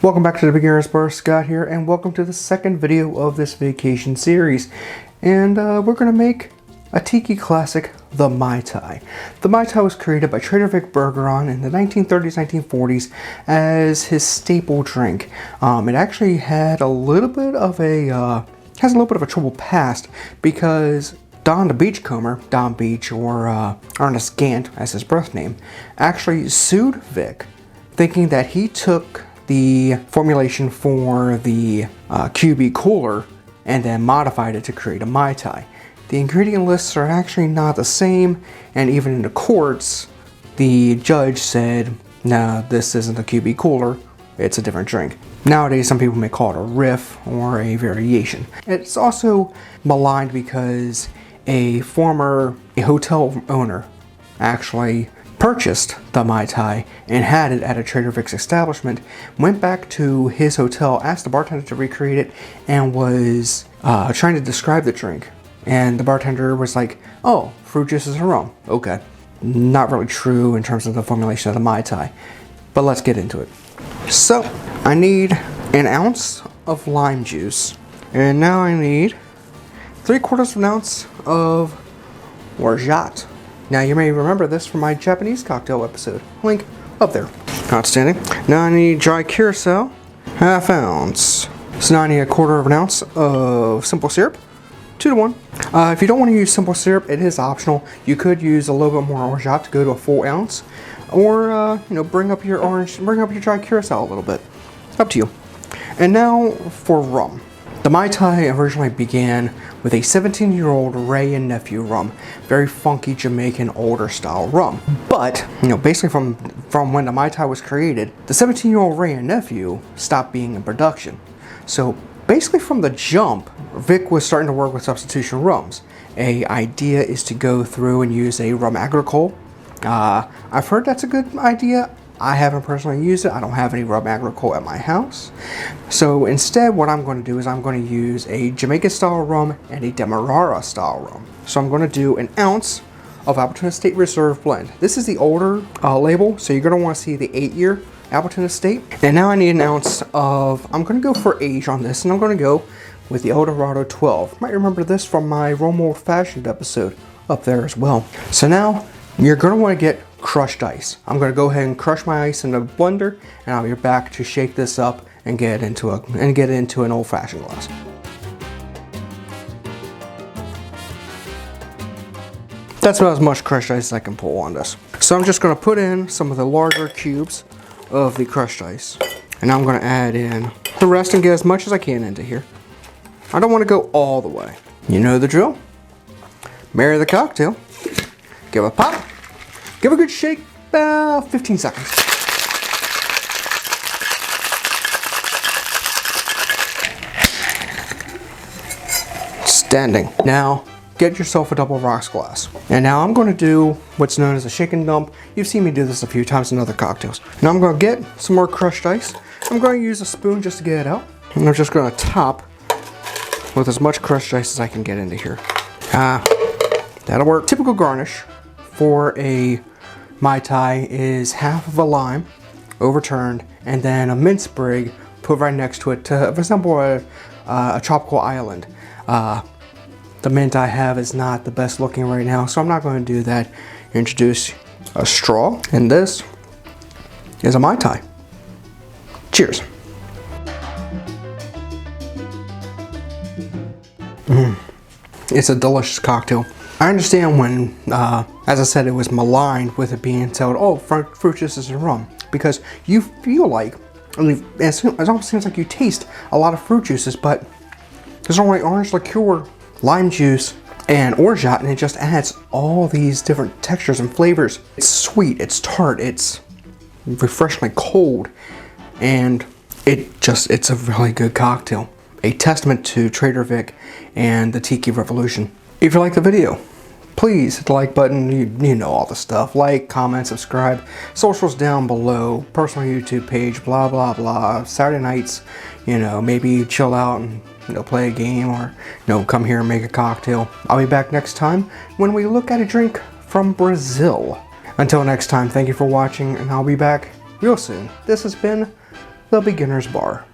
Welcome back to the Beginner's Bar. Scott here, and welcome to the second video of this vacation series. And we're going to make a Tiki Classic, the Mai Tai. The Mai Tai was created by Trader Vic Bergeron in the 1930s, 1940s as his staple drink. It actually had a little bit of a troubled past because Don the Beachcomber, Don Beach, or Ernest Gant as his birth name, actually sued Vic, thinking that he took the formulation for the QB cooler and then modified it to create a Mai Tai. The ingredient lists are actually not the same, and even in the courts, the judge said, no, this isn't a QB cooler, it's a different drink. Nowadays, some people may call it a riff or a variation. It's also maligned because a hotel owner actually purchased the Mai Tai and had it at a Trader Vic's establishment, went back to his hotel, asked the bartender to recreate it, and was trying to describe the drink. And the bartender was like, oh, fruit juices and rum. Okay. Not really true in terms of the formulation of the Mai Tai, but let's get into it. So, I need an ounce of lime juice, and now I need 3/4 of an ounce of orgeat. Now you may remember this from my Japanese cocktail episode. Link up there. Outstanding. Now I need dry curacao, 1/2 ounce. So now I need 1/4 of an ounce of simple syrup, 2 to 1. If you don't want to use simple syrup, it is optional. You could use a little bit more orgeat to go to a full ounce, or bring up your dry curacao a little bit. Up to you. And now for rum. The Mai Tai originally began with a 17-year-old Ray and Nephew rum, very funky Jamaican older style rum. But, basically from when the Mai Tai was created, the 17-year-old Ray and Nephew stopped being in production. So basically from the jump, Vic was starting to work with substitution rums. An idea is to go through and use a rum agricole. I've heard that's a good idea. I haven't personally used it. I don't have any rum agricole at my house. So instead, what I'm going to do is I'm going to use a Jamaican style rum and a Demerara style rum. So I'm going to do an ounce of Appleton Estate Reserve blend. This is the older label, so you're going to want to see the 8-year Appleton Estate. And now I need an ounce of, I'm going to go for age on this, and I'm going to go with the Eldorado 12. You might remember this from my Rome Old Fashioned episode up there as well. So now you're going to want to get crushed ice. I'm going to go ahead and crush my ice in a blender, and I'll be back to shake this up and get it into an old-fashioned glass. That's about as much crushed ice as I can pull on this. So I'm just going to put in some of the larger cubes of the crushed ice, and I'm going to add in the rest and get as much as I can into here. I don't want to go all the way. You know the drill. Marry the cocktail. Give it a pop. Give it a good shake, about 15 seconds. Standing. Now, get yourself a double rocks glass. And now I'm going to do what's known as a shake and dump. You've seen me do this a few times in other cocktails. Now I'm going to get some more crushed ice. I'm going to use a spoon just to get it out. And I'm just going to top with as much crushed ice as I can get into here. That'll work. Typical garnish for a Mai Tai is half of a lime overturned and then a mint sprig put right next to it to resemble a tropical island. The mint I have is not the best looking right now, so I'm not going to do that. Introduce a straw, and this is a Mai Tai. Cheers. It's a delicious cocktail. I understand when, as I said, it was maligned with it being told, oh, fruit juices and rum, because you feel like, it almost seems like you taste a lot of fruit juices, but there's only orange liqueur, lime juice, and orgeat, and it just adds all these different textures and flavors. It's sweet, it's tart, it's refreshingly cold, and it's a really good cocktail. A testament to Trader Vic and the Tiki Revolution. If you like the video, please hit the like button. You know all the stuff. Like, comment, subscribe. Socials down below. Personal YouTube page, blah, blah, blah. Saturday nights, maybe chill out and, play a game or, come here and make a cocktail. I'll be back next time when we look at a drink from Brazil. Until next time, thank you for watching, and I'll be back real soon. This has been the beginner's bar.